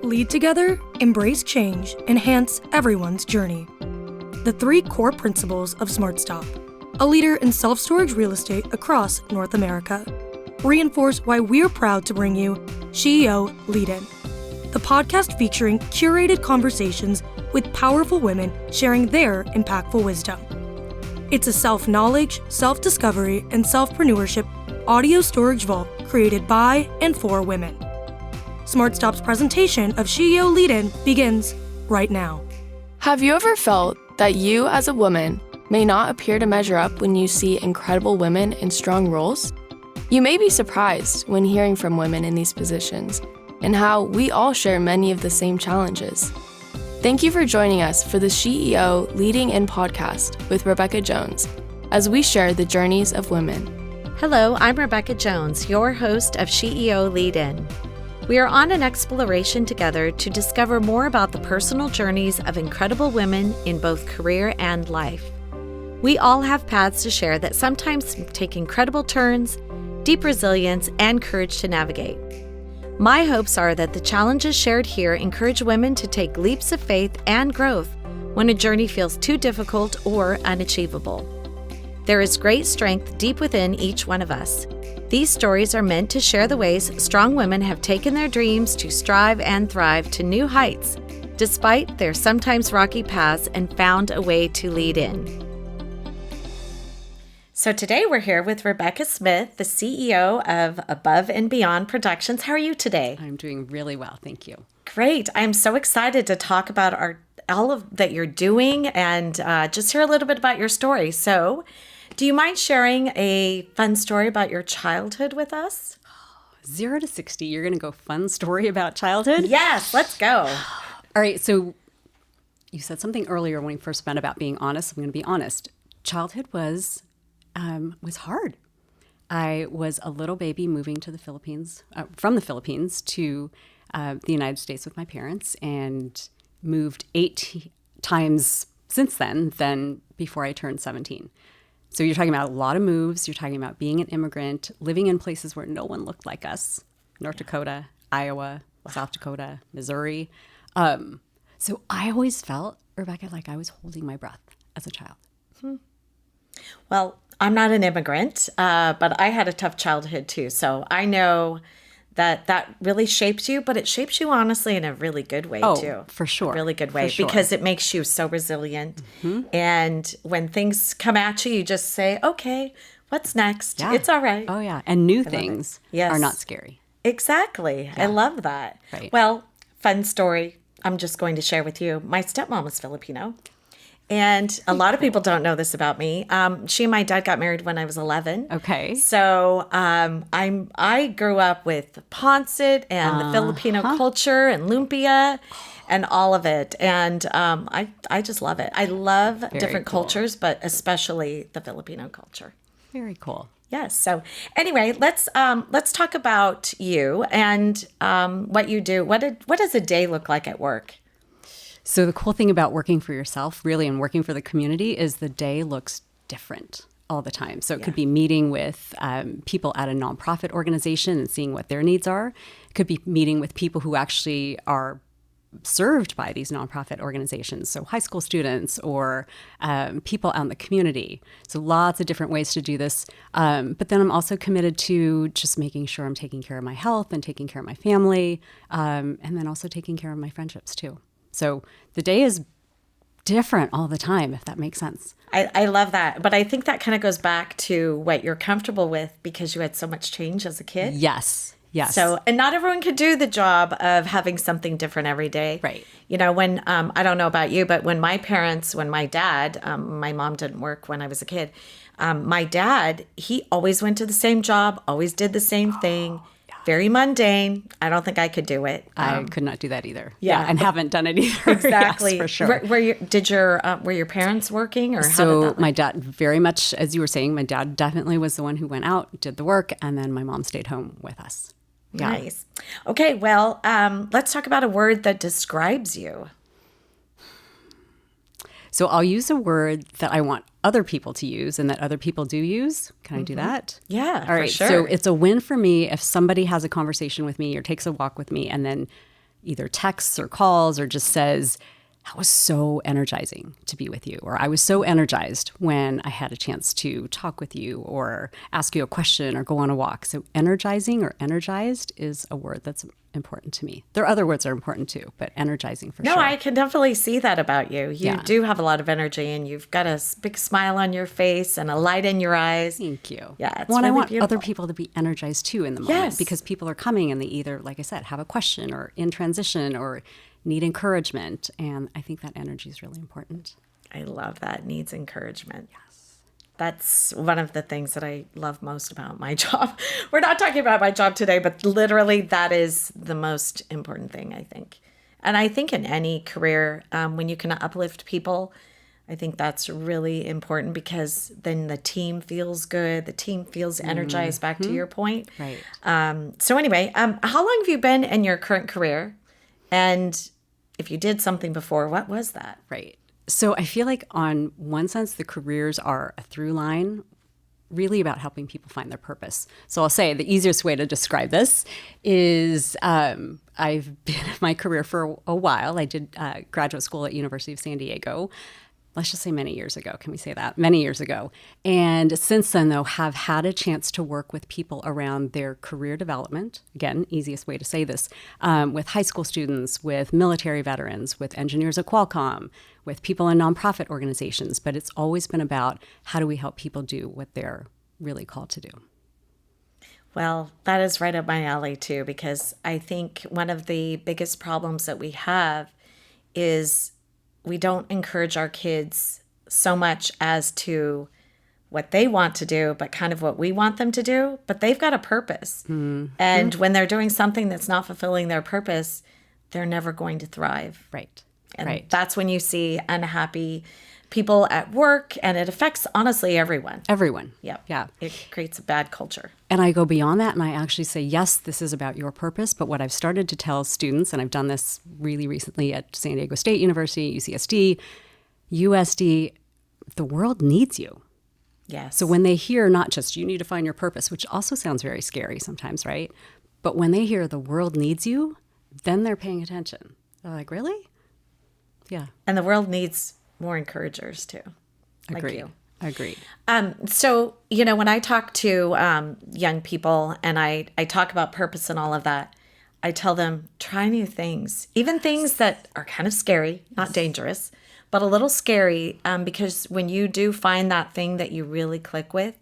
Lead together, embrace change, enhance everyone's journey. The 3 core principles of SmartStop, a leader in self-storage real estate across North America, reinforce why we're proud to bring you SheEO Lead-In, the podcast featuring curated conversations with powerful women sharing their impactful wisdom. It's a self-knowledge, self-discovery, and self-preneurship audio storage vault created by and for women. SmartStop's presentation of SheEO Lead-In begins right now. Have you ever felt that you as a woman may not appear to measure up when you see incredible women in strong roles? You may be surprised when hearing from women in these positions and how we all share many of the same challenges. Thank you for joining us for the SheEO Leading-In podcast with Rebecca Jones as we share the journeys of women. Hello, I'm Rebecca Jones, your host of SheEO Lead-In. We are on an exploration together to discover more about the personal journeys of incredible women in both career and life. We all have paths to share that sometimes take incredible turns, deep resilience, and courage to navigate. My hopes are that the challenges shared here encourage women to take leaps of faith and growth when a journey feels too difficult or unachievable. There is great strength deep within each one of us. These stories are meant to share the ways strong women have taken their dreams to strive and thrive to new heights, despite their sometimes rocky paths, and found a way to lead in. So today we're here with Rebecca Smith, the CEO of Above and Beyond Productions. How are you today? I'm doing really well, thank you. Great. I'm so excited to talk about all of that you're doing and just hear a little bit about your story. So do you mind sharing a fun story about your childhood with us? 0 to 60, you're going to go fun story about childhood? Yes, let's go. All right, so you said something earlier when we first met about being honest. I'm going to be honest. Childhood was hard. I was a little baby moving to the Philippines, from the Philippines to the United States with my parents, and moved 8 times since then before I turned 17. So you're talking about a lot of moves. You're talking about being an immigrant, living in places where no one looked like us. North Dakota, Iowa, South Dakota, Missouri. So I always felt, Rebecca, like I was holding my breath as a child. Well, I'm not an immigrant, but I had a tough childhood too. So I know that really shapes you, but it shapes you honestly in a really good way too. For sure. A really good way, sure. Because it makes you so resilient. Mm-hmm. And when things come at you, you just say, okay, what's next? Yeah. It's all right. Oh yeah. And new things are not scary. Exactly. Yeah. I love that. Right. Well, fun story I'm just going to share with you. My stepmom was Filipino. And a lot of people don't know this about me. She and my dad got married when I was 11. Okay. So I grew up with pancit and the Filipino culture and lumpia and all of it. And I just love it. I love different cultures, but especially the Filipino culture. Very cool. Yes. So anyway, let's talk about you and what you do. What does a day look like at work? So the cool thing about working for yourself, really, and working for the community is the day looks different all the time. So it could be meeting with people at a nonprofit organization and seeing what their needs are. It could be meeting with people who actually are served by these nonprofit organizations. So high school students or people out in the community. So lots of different ways to do this. But then I'm also committed to just making sure I'm taking care of my health and taking care of my family, and then also taking care of my friendships too. So the day is different all the time, if that makes sense. I love that. But I think that kind of goes back to what you're comfortable with because you had so much change as a kid. Yes. So, and not everyone could do the job of having something different every day. Right. You know, when, I don't know about you, but when my dad, my mom didn't work when I was a kid. My dad, he always went to the same job, always did the same thing. Very mundane. I don't think I could do it. I could not do that either. Yeah, and haven't done it either. Exactly. Yes, for sure. Were your parents working, or how did that So work? my dad, very much as you were saying, my dad definitely was the one who went out, did the work, and then my mom stayed home with us. Yeah. Nice. Okay, well, let's talk about a word that describes you. So I'll use a word that I want other people to use and that other people do use. Can I do that? Yeah, All right. for sure. So it's a win for me if somebody has a conversation with me or takes a walk with me and then either texts or calls or just says, that was so energizing to be with you, or I was so energized when I had a chance to talk with you or ask you a question or go on a walk. So energizing or energized is a word that's important to me. There are other words that are important too, but energizing for sure. No, I can definitely see that about you. You Yeah. do have a lot of energy, and you've got a big smile on your face and a light in your eyes. Thank you. Yeah, it's well, and I really want beautiful. other people to be energized too in the moment, Yes. because people are coming and they either, like I said, have a question or in transition or need encouragement. And I think that energy is really important. I love that. Needs encouragement. Yes. That's one of the things that I love most about my job. We're not talking about my job today, but literally that is the most important thing, I think. And I think in any career, when you can uplift people, I think that's really important, because then the team feels good. The team feels energized, back to your point. Right. So anyway, how long have you been in your current career? And if you did something before, what was that? Right. So I feel like on one sense, the careers are a through line really about helping people find their purpose. So I'll say the easiest way to describe this is I've been in my career for a while. I did graduate school at University of San Diego. Let's just say many years ago. Can we say that? Many years ago. And since then, though, have had a chance to work with people around their career development. Again, easiest way to say this, with high school students, with military veterans, with engineers at Qualcomm, with people in nonprofit organizations. But it's always been about how do we help people do what they're really called to do. Well, that is right up my alley too, because I think one of the biggest problems that we have is we don't encourage our kids so much as to what they want to do, but kind of what we want them to do. But they've got a purpose. And when they're doing something that's not fulfilling their purpose, they're never going to thrive. Right. And that's when you see unhappy people at work, and it affects, honestly, everyone. Everyone. Yep. Yeah. It creates a bad culture. And I go beyond that and I actually say, yes, this is about your purpose. But what I've started to tell students, and I've done this really recently at San Diego State University, UCSD, USD, the world needs you. Yes. So when they hear not just you need to find your purpose, which also sounds very scary sometimes, right? But when they hear the world needs you, then they're paying attention. They're like, really? Yeah. And the world needs more encouragers too. Like Agreed. you. Agreed. So, you know, when I talk to young people and I talk about purpose and all of that, I tell them, try new things, even things that are kind of scary, not dangerous, but a little scary, because when you do find that thing that you really click with,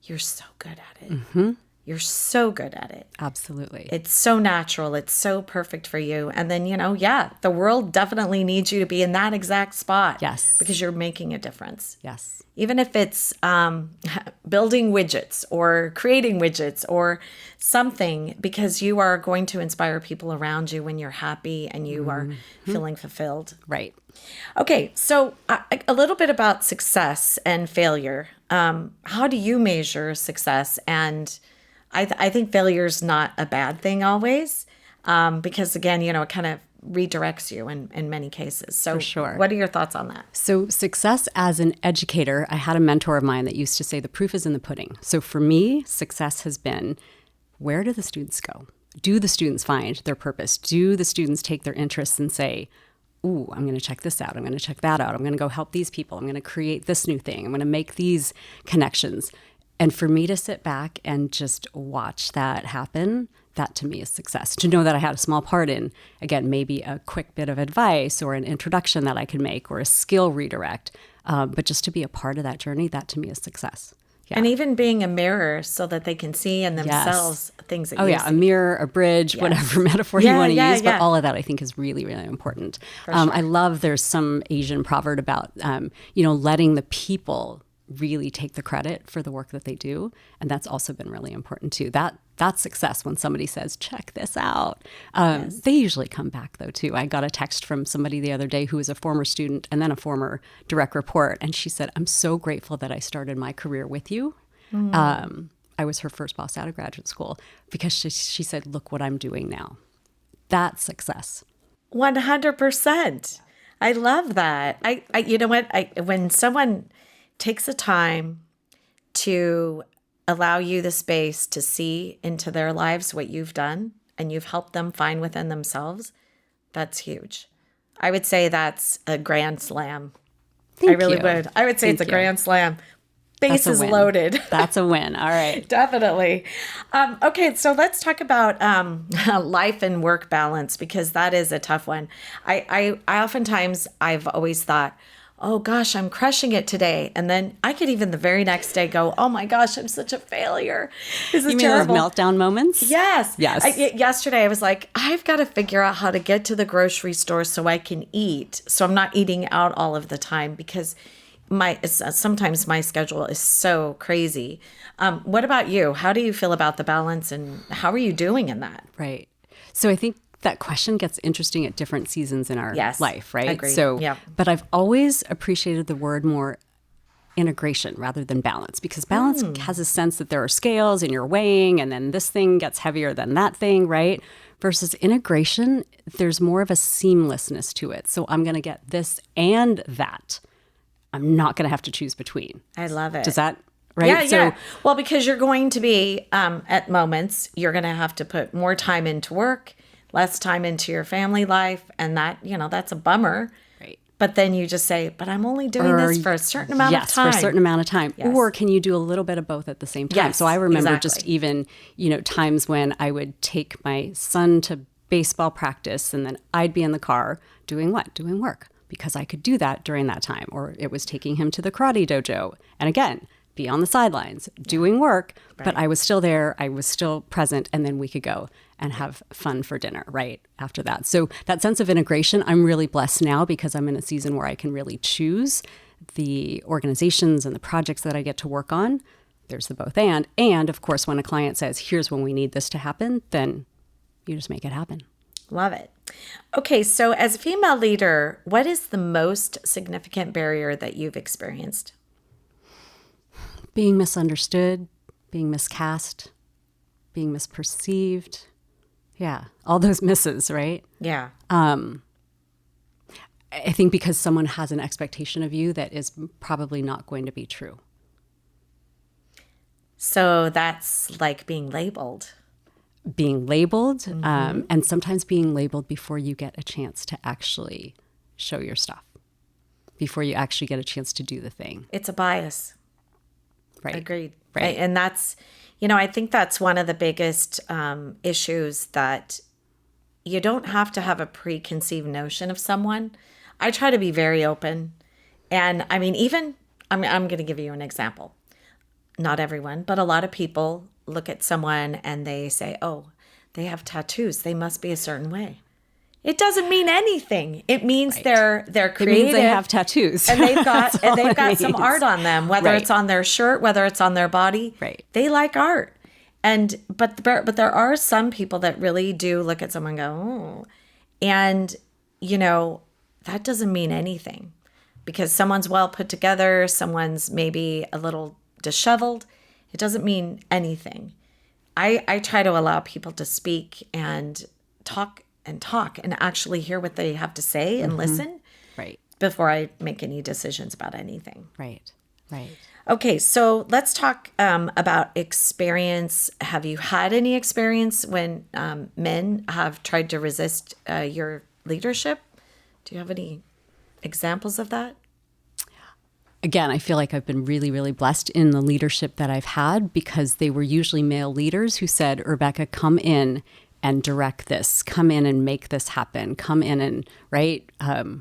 you're so good at it. Mm-hmm. You're so good at it. Absolutely. It's so natural. It's so perfect for you. And then, you know, yeah, the world definitely needs you to be in that exact spot. Yes. Because you're making a difference. Yes. Even if it's building widgets or creating widgets or something, because you are going to inspire people around you when you're happy and you are feeling fulfilled. Right. Okay, so a little bit about success and failure. How do you measure success? And I think failure is not a bad thing always, because again, you know, it kind of redirects you in many cases. So For sure. What are your thoughts on that? So success as an educator, I had a mentor of mine that used to say the proof is in the pudding. So for me, success has been, where do the students go? Do the students find their purpose? Do the students take their interests and say, ooh, I'm going to check this out. I'm going to check that out. I'm going to go help these people. I'm going to create this new thing. I'm going to make these connections. And for me to sit back and just watch that happen, that to me is success. To know that I had a small part in, again, maybe a quick bit of advice or an introduction that I could make or a skill redirect, but just to be a part of that journey, that to me is success. Yeah. And even being a mirror so that they can see in themselves things that you see. A mirror, a bridge, whatever metaphor you want to use. Yeah. But all of that I think is really, really important. I love there's some Asian proverb about, letting the people really take the credit for the work that they do. And that's also been really important too. That's success when somebody says, check this out. They usually come back though too. I got a text from somebody the other day who was a former student and then a former direct report. And she said, I'm so grateful that I started my career with you. I was her first boss out of graduate school because she said, look what I'm doing now. That's success. 100%. I love that. I you know what? When someone takes the time to allow you the space to see into their lives what you've done and you've helped them find within themselves, That's huge. I would say that's a grand slam. Thank I really you. would. I would say it's a grand slam. That's a Bases win. loaded. That's a win. All right. Definitely. Okay, so let's talk about life and work balance, because that is a tough one. I oftentimes, I've always thought, oh gosh, I'm crushing it today. And then I could even the very next day go, oh my gosh, I'm such a failure. This is You mean terrible. those meltdown moments? Yes. Yes. Yesterday I was like, I've got to figure out how to get to the grocery store so I can eat. So I'm not eating out all of the time, because sometimes my schedule is so crazy. What about you? How do you feel about the balance, and how are you doing in that? Right. So I think that question gets interesting at different seasons in our life, right? Agreed. So, yeah. But I've always appreciated the word more integration rather than balance, because balance has a sense that there are scales and you're weighing, and then this thing gets heavier than that thing, right? Versus integration, there's more of a seamlessness to it. So I'm going to get this and that. I'm not going to have to choose between. I love it. Does that, right? Yeah. Well, because you're going to be, at moments, you're going to have to put more time into work, less time into your family life. And that, that's a bummer. Right. But then you just say, but I'm only doing this for a certain amount of time. Yes, for a certain amount of time. Yes. Or can you do a little bit of both at the same time? Yes, so I remember exactly. just even, times when I would take my son to baseball practice, and then I'd be in the car doing what? Doing work, because I could do that during that time. Or it was taking him to the karate dojo. And again, be on the sidelines doing work, but I was still there. I was still present. And then we could go and have fun for dinner right after that. So that sense of integration, I'm really blessed now, because I'm in a season where I can really choose the organizations and the projects that I get to work on. There's the both and. And of course, when a client says, here's when we need this to happen, then you just make it happen. Love it. Okay, so as a female leader, what is the most significant barrier that you've experienced? Being misunderstood, being miscast, being misperceived. Yeah, all those misses, right? Yeah. I think because someone has an expectation of you that is probably not going to be true. So that's like being labeled. Being labeled, and sometimes being labeled before you get a chance to actually show your stuff, before you actually get a chance to do the thing. It's a bias. Right. Agreed. Right. And that's, I think that's one of the biggest issues, that you don't have to have a preconceived notion of someone. I try to be very open. And I'm going to give you an example. Not everyone, but a lot of people look at someone and they say, oh, they have tattoos, they must be a certain way. It doesn't mean anything. It means they're creative. It means they have tattoos. And they've got some art on them, whether it's on their shirt, whether it's on their body. Right. They like art. But there are some people that really do look at someone and go, oh. And, that doesn't mean anything, because someone's well put together, someone's maybe a little disheveled. It doesn't mean anything. I try to allow people to speak and talk and actually hear what they have to say and listen. Right. Before I make any decisions about anything. Right. Right. Okay, so let's talk about experience. Have you had any experience when men have tried to resist your leadership? Do you have any examples of that? Again, I feel like I've been really, really blessed in the leadership that I've had, because they were usually male leaders who said, Rebecca, come in and direct this, come in and make this happen, come in and,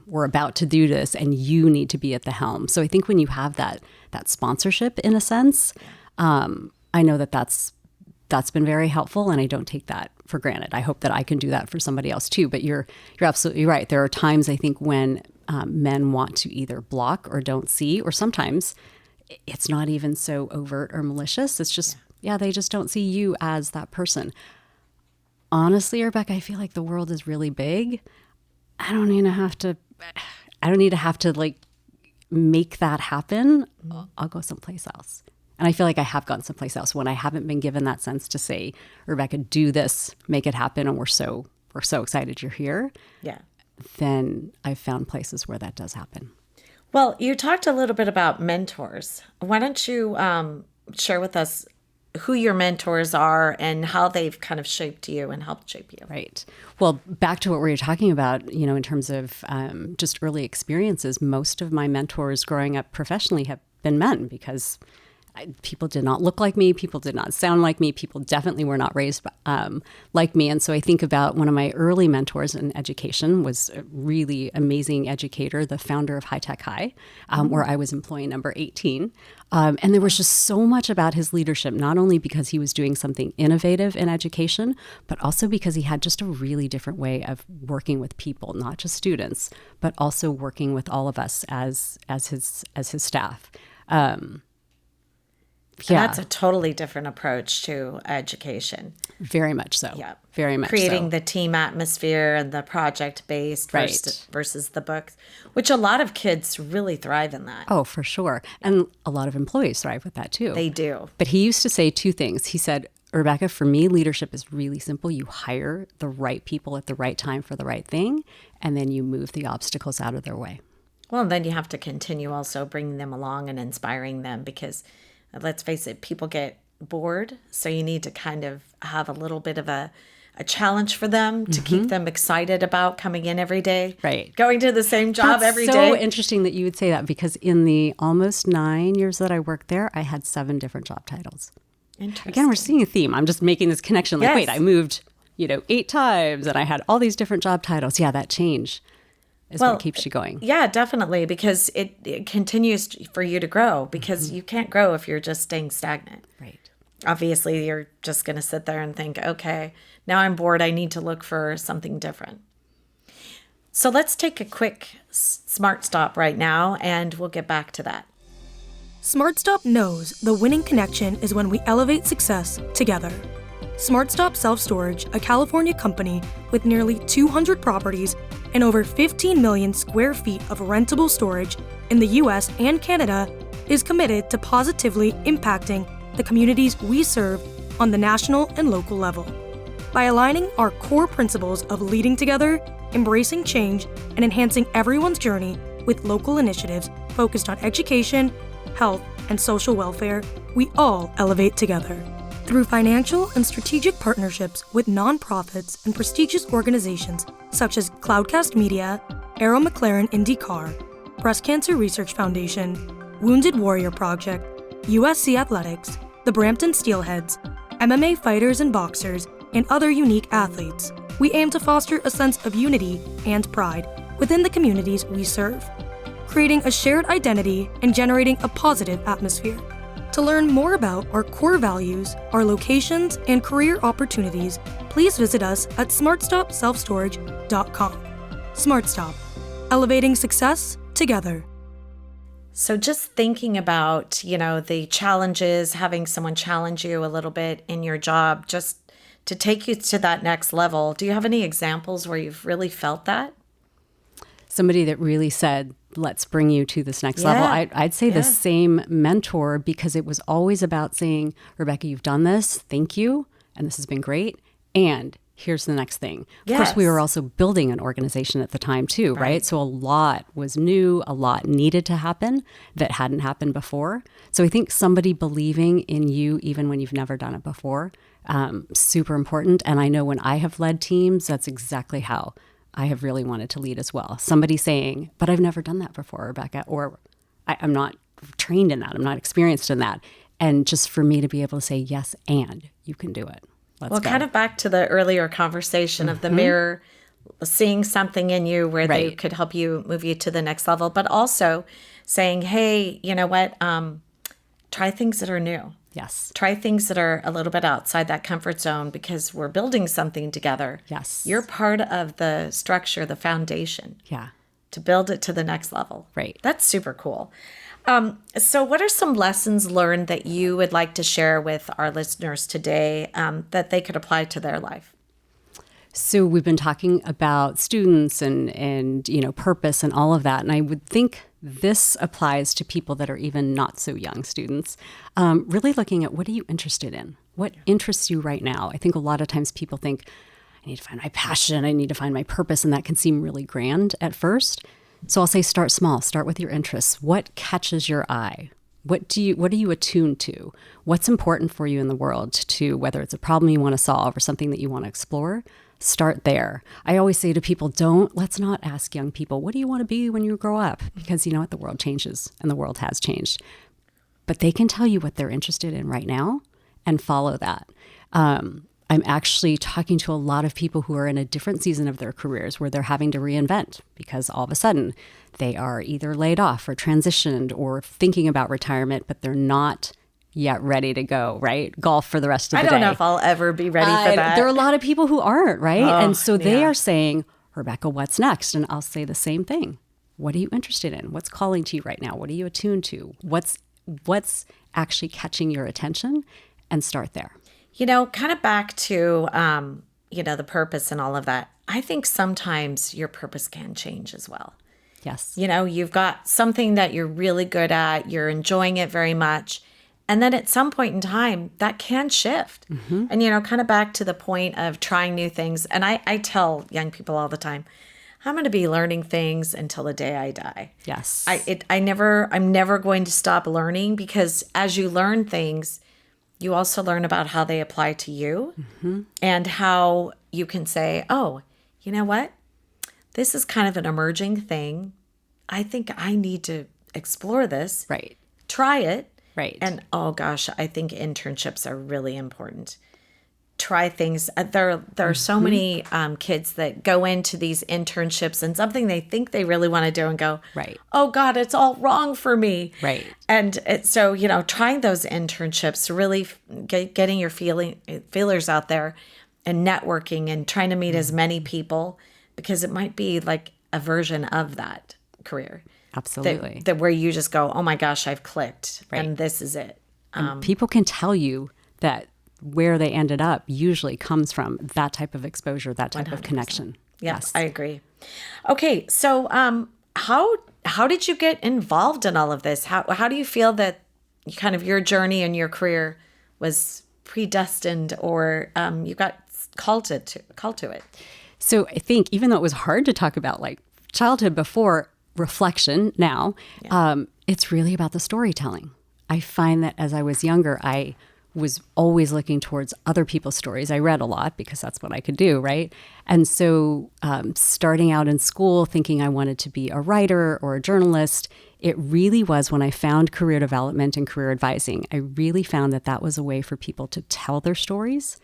we're about to do this and you need to be at the helm. So I think when you have that sponsorship, in a sense, I know that's been very helpful, and I don't take that for granted. I hope that I can do that for somebody else too. But you're absolutely right. There are times, I think, when men want to either block or don't see, or sometimes it's not even so overt or malicious. It's just, they just don't see you as that person. Honestly, Rebecca, I feel like the world is really big. I don't need to have to like make that happen. I'll go someplace else. And I feel like I have gone someplace else when I haven't been given that sense to say, Rebecca, do this, make it happen. And we're so excited you're here. Yeah. Then I've found places where that does happen. Well, you talked a little bit about mentors. Why don't you share with us who your mentors are and how they've kind of shaped you and helped shape you. Right. Well, back to what we were talking about, in terms of just early experiences, most of my mentors growing up professionally have been men because people did not look like me. People did not sound like me. People definitely were not raised like me. And so I think about one of my early mentors in education was a really amazing educator, the founder of High Tech High, where I was employee number 18. And there was just so much about his leadership, not only because he was doing something innovative in education, but also because he had just a really different way of working with people, not just students, but also working with all of us as his staff. And that's a totally different approach to education. Very much so. Yeah. Very much Creating so. the team atmosphere and the project-based Right. versus the books, which a lot of kids really thrive in that. Oh, for sure. And a lot of employees thrive with that too. They do. But he used to say two things. He said, Rebecca, for me, leadership is really simple. You hire the right people at the right time for the right thing, and then you move the obstacles out of their way. Well, and then you have to continue also bringing them along and inspiring them because let's face it, people get bored. So you need to kind of have a little bit of a challenge for them to keep them excited about coming in every day. Right. Going to the same job every day. That's so interesting that you would say that because in the almost 9 years that I worked there, I had 7 different job titles. Interesting. Again, we're seeing a theme. I'm just making this connection. Like, Yes. wait, I moved, 8 times and I had all these different job titles. Yeah, that change is what keeps you going. Yeah, definitely, because it continues for you to grow because you can't grow if you're just staying stagnant. Right. Obviously, you're just going to sit there and think, okay, now I'm bored. I need to look for something different. So let's take a quick smart stop right now, and we'll get back to that. SmartStop knows the winning connection is when we elevate success together. SmartStop Self Storage, a California company with nearly 200 properties and over 15 million square feet of rentable storage in the US and Canada, is committed to positively impacting the communities we serve on the national and local level. By aligning our core principles of leading together, embracing change, and enhancing everyone's journey with local initiatives focused on education, health, and social welfare, we all elevate together. Through financial and strategic partnerships with nonprofits and prestigious organizations such as Cloudcast Media, Arrow McLaren IndyCar, Breast Cancer Research Foundation, Wounded Warrior Project, USC Athletics, the Brampton Steelheads, MMA fighters and boxers, and other unique athletes, we aim to foster a sense of unity and pride within the communities we serve, creating a shared identity and generating a positive atmosphere. To learn more about our core values, our locations, and career opportunities, please visit us at smartstopselfstorage.com. SmartStop, elevating success together. So just thinking about, the challenges, having someone challenge you a little bit in your job, just to take you to that next level. Do you have any examples where you've really felt that? Somebody that really said, let's bring you to this next level. I'd say the same mentor, because it was always about saying, Rebecca, you've done this. Thank you. And this has been great. And here's the next thing. Of course, we were also building an organization at the time too, right? So a lot was new, a lot needed to happen that hadn't happened before. So I think somebody believing in you, even when you've never done it before, super important. And I know when I have led teams, that's exactly how I have really wanted to lead as well. Somebody saying, but I've never done that before, Rebecca, or I'm not trained in that. I'm not experienced in that. And just for me to be able to say, yes, and you can do it. Let's go. Kind of back to the earlier conversation of the mirror, seeing something in you where they could help you move you to the next level, but also saying, hey, you know what? Try things that are new. Yes. Try things that are a little bit outside that comfort zone because we're building something together. Yes. You're part of the structure, the foundation. Yeah. To build it to the next level. Right. That's super cool. So what are some lessons learned that you would like to share with our listeners today that they could apply to their life? So we've been talking about students and purpose and all of that. And I would think this applies to people that are even not so young students, really looking at what are you interested in? What interests you right now? I think a lot of times people think, I need to find my passion, I need to find my purpose, and that can seem really grand at first. So I'll say start small, start with your interests. What catches your eye? What are you attuned to? What's important for you in the world to, whether it's a problem you want to solve or something that you want to explore, start there. I always say to people, let's not ask young people, what do you want to be when you grow up? Because you know what? The world changes, and the world has changed. But they can tell you what they're interested in right now and follow that. I'm actually talking to a lot of people who are in a different season of their careers where they're having to reinvent because all of a sudden they are either laid off or transitioned or thinking about retirement, but they're not yet ready to go, right? Golf for the rest of the day. I don't know if I'll ever be ready for that. There are a lot of people who aren't, right? Oh, and so they yeah. are saying, Rebecca, what's next? And I'll say the same thing. What are you interested in? What's calling to you right now? What are you attuned to? What's actually catching your attention? And start there. Kind of back to, the purpose and all of that. I think sometimes your purpose can change as well. Yes. You've got something that you're really good at, you're enjoying it very much. And then at some point in time, that can shift. Mm-hmm. And, kind of back to the point of trying new things. And I tell young people all the time, I'm going to be learning things until the day I die. Yes. I'm never going to stop learning, because as you learn things, you also learn about how they apply to you, mm-hmm. and how you can say, oh, you know what? This is kind of an emerging thing. I think I need to explore this. Right. Try it. Right. And oh gosh, I think internships are really important. Try things. There are so mm-hmm. many kids that go into these internships and something they think they really want to do and go, right. Oh God, it's all wrong for me. Right. And so, trying those internships, really getting your feelers out there and networking and trying to meet as many people, because it might be like a version of that career. Absolutely. That where you just go, oh my gosh, I've clicked, right. and this is it. And people can tell you that where they ended up usually comes from that type of exposure, that type 100%. Of connection. Yes, I agree. Okay, so how did you get involved in all of this? How do you feel that kind of your journey and your career was predestined, or you got called to it? So I think even though it was hard to talk about like childhood before, reflection now, it's really about the storytelling. I find that as I was younger, I was always looking towards other people's stories. I read a lot because that's what I could do, right? And so starting out in school thinking I wanted to be a writer or a journalist, it really was when I found career development and career advising. I really found that was a way for people to tell their stories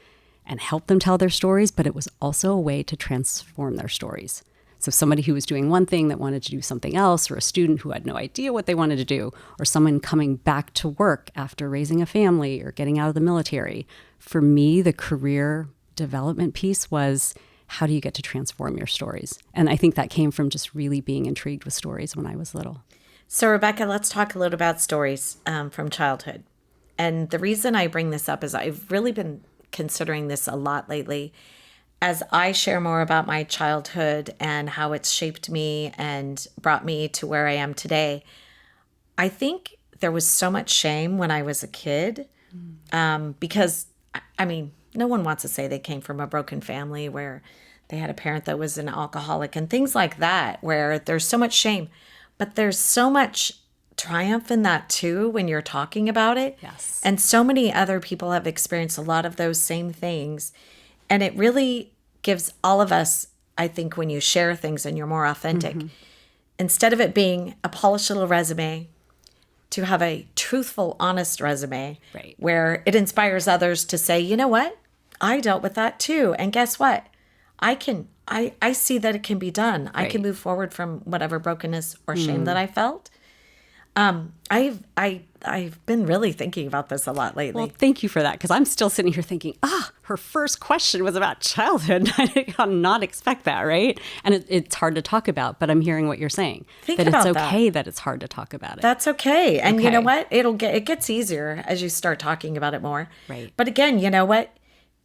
and help them tell their stories, but it was also a way to transform their stories. So somebody who was doing one thing that wanted to do something else, or a student who had no idea what they wanted to do, or someone coming back to work after raising a family or getting out of the military. For me, the career development piece was, how do you get to transform your stories? And I think that came from just really being intrigued with stories when I was little. So Rebecca, let's talk a little about stories from childhood. And the reason I bring this up is I've really been considering this a lot lately. As I share more about my childhood and how it's shaped me and brought me to where I am today, I think there was so much shame when I was a kid, because, no one wants to say they came from a broken family where they had a parent that was an alcoholic and things like that, where there's so much shame. But there's so much triumph in that too when you're talking about it. Yes. And so many other people have experienced a lot of those same things. And it really gives all of us, I think, when you share things and you're more authentic, mm-hmm. instead of it being a polished little resume, to have a truthful, honest resume, right. where it inspires others to say, you know what? I dealt with that too. And guess what? I see that it can be done. Right. I can move forward from whatever brokenness or shame that I felt. I've been really thinking about this a lot lately. Well, thank you for that, because I'm still sitting here thinking, her first question was about childhood. I did not expect that, right? And it's hard to talk about, but I'm hearing what you're saying. That it's okay that it's hard to talk about it. That's okay. And you know what? It gets easier as you start talking about it more. Right. But again, you know what?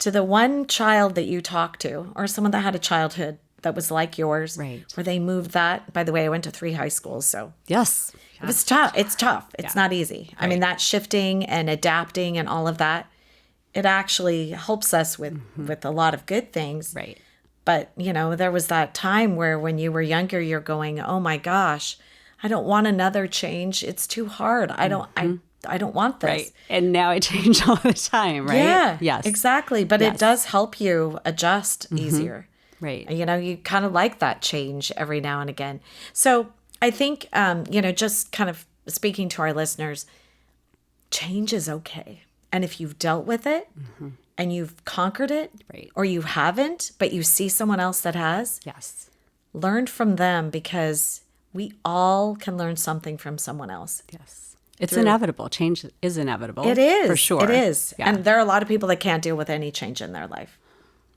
To the one child that you talk to, or someone that had a childhood that was like yours, right. where they moved that. By the way, I went to 3 high schools, so yes. It was tough. It's tough. It's not easy. Right. I mean, that shifting and adapting and all of that, it actually helps us with a lot of good things. Right. But, there was that time where when you were younger, you're going, oh my gosh, I don't want another change. It's too hard. I don't want this. Right. And now I change all the time, right? Yeah. Yes. Exactly. But Yes. it does help you adjust easier. Right. You know, you kind of like that change every now and again. So I think, just kind of speaking to our listeners, change is okay. And if you've dealt with it and you've conquered it, Right. or you haven't, but you see someone else that has, Yes. learn from them, because we all can learn something from someone else. Yes. It's inevitable. Change is inevitable. It is. For sure. It is. Yeah. And there are a lot of people that can't deal with any change in their life.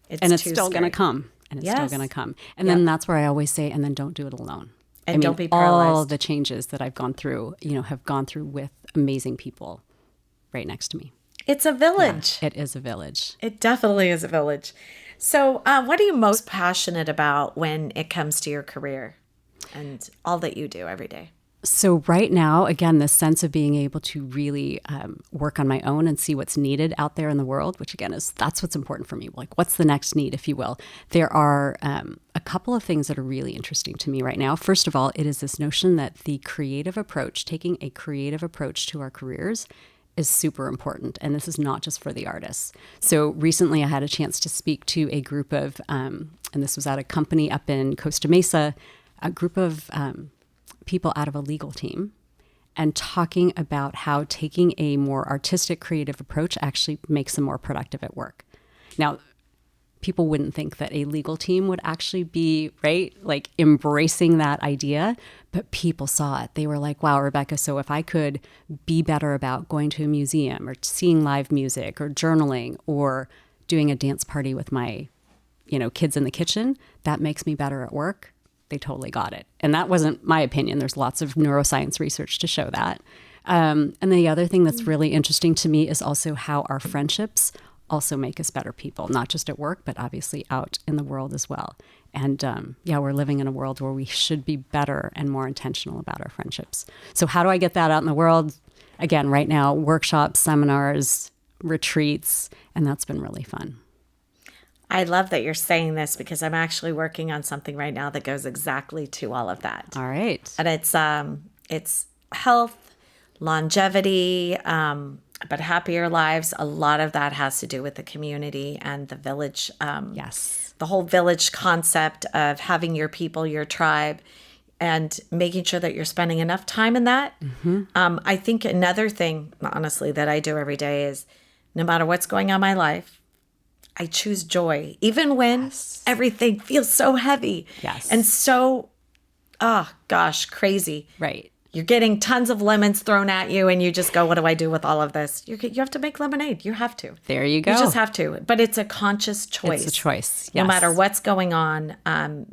And it's too still going scary. to come. And it's still Yes. going to come. And then that's where I always say, and then don't do it alone. And don't be paralyzed. All the changes that I've gone through, have gone through with amazing people right next to me. It's a village. It is a village. It definitely is a village. So what are you most passionate about when it comes to your career and all that you do every day? So right now, again, this sense of being able to really work on my own and see what's needed out there in the world, which again that's what's important for me. Like, what's the next need, if you will? There are a couple of things that are really interesting to me right now. First of all, it is this notion that the creative approach, taking a creative approach to our careers, is super important. And this is not just for the artists. So recently I had a chance to speak to a group of, and this was at a company up in Costa Mesa, a group of people out of a legal team, and talking about how taking a more artistic, creative approach actually makes them more productive at work. Now, people wouldn't think that a legal team would actually be, right, like embracing that idea, but people saw it. They were like, wow, Rebecca, so if I could be better about going to a museum or seeing live music or journaling or doing a dance party with my, kids in the kitchen, that makes me better at work. They totally got it. And that wasn't my opinion. There's lots of neuroscience research to show that. And the other thing that's really interesting to me is also how our friendships also make us better people, not just at work, but obviously out in the world as well. And we're living in a world where we should be better and more intentional about our friendships. So how do I get that out in the world? Again, right now, workshops, seminars, retreats, and that's been really fun. I love that you're saying this, because I'm actually working on something right now that goes exactly to all of that. All right. And it's health, longevity, but happier lives. A lot of that has to do with the community and the village. Yes. The whole village concept of having your people, your tribe, and making sure that you're spending enough time in that. I think another thing, honestly, that I do every day is, no matter what's going on in my life, I choose joy, even when everything feels so heavy and so, crazy. Right. You're getting tons of lemons thrown at you, and you just go, what do I do with all of this? You have to make lemonade. You have to. There you go. You just have to. But it's a conscious choice. It's a choice. No Yes. matter what's going on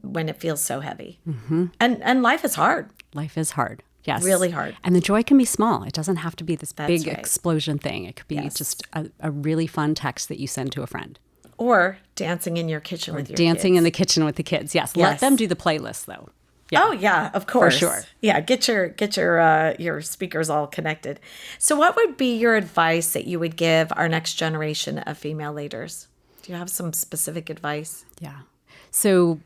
when it feels so heavy. And life is hard. Life is hard. Yes. Really hard. And the joy can be small. It doesn't have to be this big right. explosion thing. It could be just a really fun text that you send to a friend. Or dancing in your kitchen with your Dancing kids. in the kitchen with the kids. Yes. Let them do the playlist, though. Yeah. Oh yeah, of course. For sure. Yeah, get your speakers all connected. So what would be your advice that you would give our next generation of female leaders? Do you have some specific advice? Yeah. So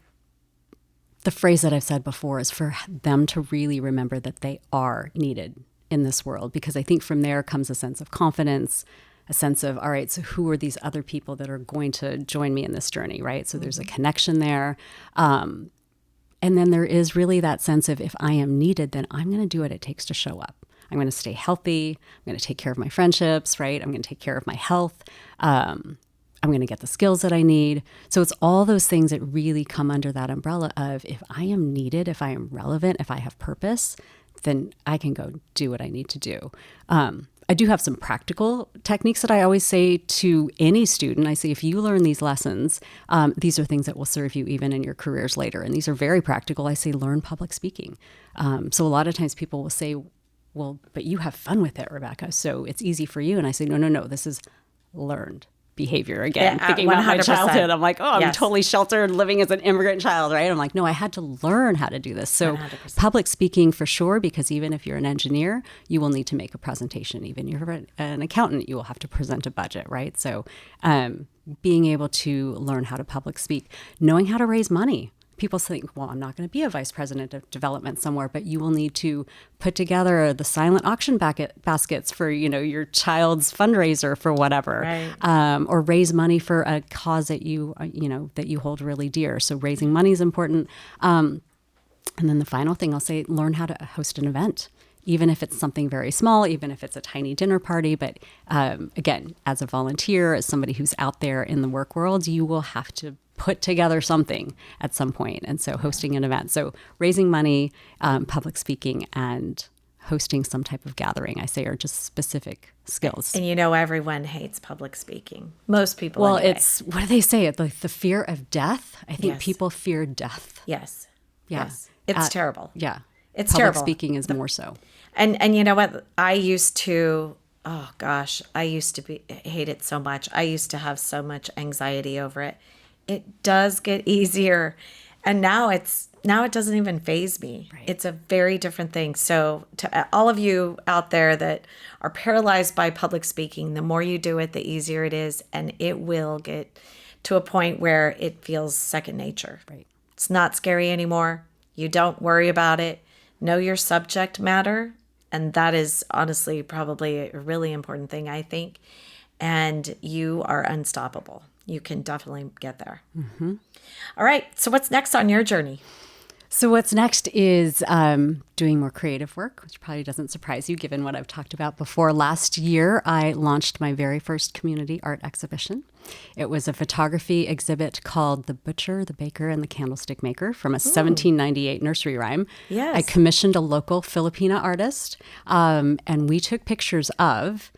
the phrase that I've said before is for them to really remember that they are needed in this world, because I think from there comes a sense of confidence, a sense of, all right, so who are these other people that are going to join me in this journey, right? So there's a connection there. And then there is really that sense of, if I am needed, then I'm going to do what it takes to show up. I'm going to stay healthy. I'm going to take care of my friendships, right? I'm going to take care of my health. I'm going to get the skills that I need. So it's all those things that really come under that umbrella of, if I am needed, if I am relevant, if I have purpose, then I can go do what I need to do. I do have some practical techniques that I always say to any student. I say, if you learn these lessons, these are things that will serve you even in your careers later. And these are very practical. I say, learn public speaking. So a lot of times people will say, well, but you have fun with it, Rebecca, so it's easy for you. And I say, no, this is learned behavior again. Yeah, thinking about my 100%. childhood, I'm like, I'm Yes. totally sheltered living as an immigrant child, right? I'm like, no, I had to learn how to do this. So 100%. public speaking for sure, because even if you're an engineer, you will need to make a presentation. Even if you're an accountant, you will have to present a budget, right? So being able to learn how to public speak, knowing how to raise money. people think, well, I'm not going to be a vice president of development somewhere, but you will need to put together the silent auction baskets for, your child's fundraiser for whatever, right. Or raise money for a cause that that you hold really dear. So raising money is important. And then the final thing I'll say, learn how to host an event, even if it's something very small, even if it's a tiny dinner party. But again, as a volunteer, as somebody who's out there in the work world, you will have to put together something at some point. And so hosting an event. So raising money, public speaking, and hosting some type of gathering, I say, are just specific skills. And everyone hates public speaking. Most people. Well, anyway. it's, what do they say? Like the fear of death. I think Yes. people fear death. Yes. Yeah. Yes. It's terrible. Yeah. It's public terrible. speaking is more so. And you know what? I used to hate it so much. I used to have so much anxiety over it. It does get easier. And now it doesn't even faze me. Right. It's a very different thing. So to all of you out there that are paralyzed by public speaking, the more you do it, the easier it is. And it will get to a point where it feels second nature. Right. It's not scary anymore. You don't worry about it. Know your subject matter. And that is honestly probably a really important thing, I think. And you are unstoppable. You can definitely get there. Mm-hmm. All right. So what's next on your journey? So what's next is doing more creative work, which probably doesn't surprise you given what I've talked about before. Last year, I launched my very first community art exhibition. It was a photography exhibit called The Butcher, the Baker, and the Candlestick Maker from a 1798 nursery rhyme. Yes. I commissioned a local Filipina artist, and we took pictures of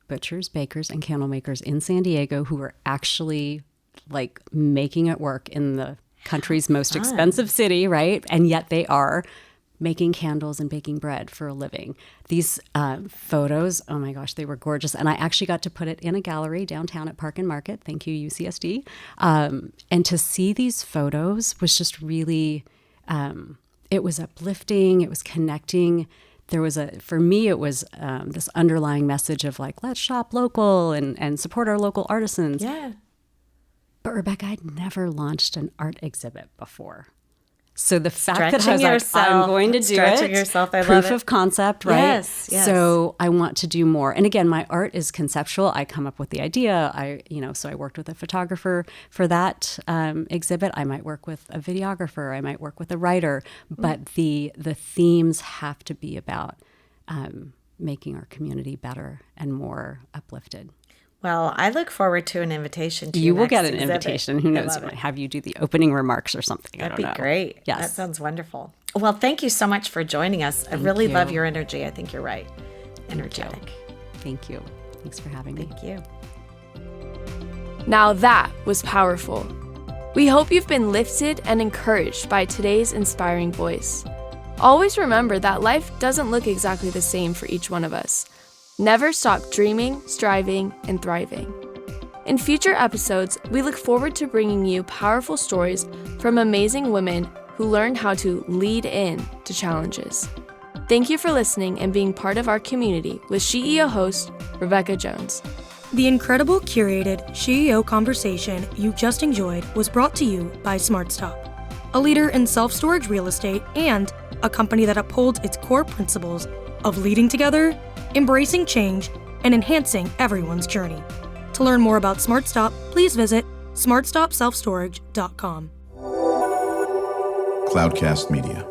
butchers, bakers, and candle makers in San Diego who were actually like making it work in the country's most expensive city, right? And yet they are making candles and baking bread for a living. These photos, oh my gosh, they were gorgeous. And I actually got to put it in a gallery downtown at Park and Market. Thank you, UCSD. And to see these photos was just really, it was uplifting. It was connecting. There was for me, it was this underlying message of like, let's shop local and support our local artisans. Yeah. But Rebecca, I'd never launched an art exhibit before. So the fact that I was Stretching like, yourself. I'm going to do Stretching it, yourself, I love proof it. of concept, right? Yes, yes. So I want to do more. And again, my art is conceptual. I come up with the idea. So I worked with a photographer for that exhibit. I might work with a videographer. I might work with a writer. But the themes have to be about making our community better and more uplifted. Well, I look forward to an invitation to You your will next get an exhibit. invitation. Who I knows? love I might it. have you do the opening remarks or something. That'd I be don't know. great. Yes. That sounds wonderful. Well, thank you so much for joining us. I really love you. your energy. I think you're right. Energetic. Thank you. Thanks for having me. Thank you. Now that was powerful. We hope you've been lifted and encouraged by today's inspiring voice. Always remember that life doesn't look exactly the same for each one of us. Never stop dreaming, striving, and thriving. In future episodes, we look forward to bringing you powerful stories from amazing women who learned how to lead in to challenges. Thank you for listening and being part of our community with SheEO host, Rebecca Jones. The incredible curated SheEO conversation you just enjoyed was brought to you by SmartStop, a leader in self-storage real estate and a company that upholds its core principles of leading together, embracing change, and enhancing everyone's journey. To learn more about SmartStop, please visit smartstopselfstorage.com. Cloudcast Media.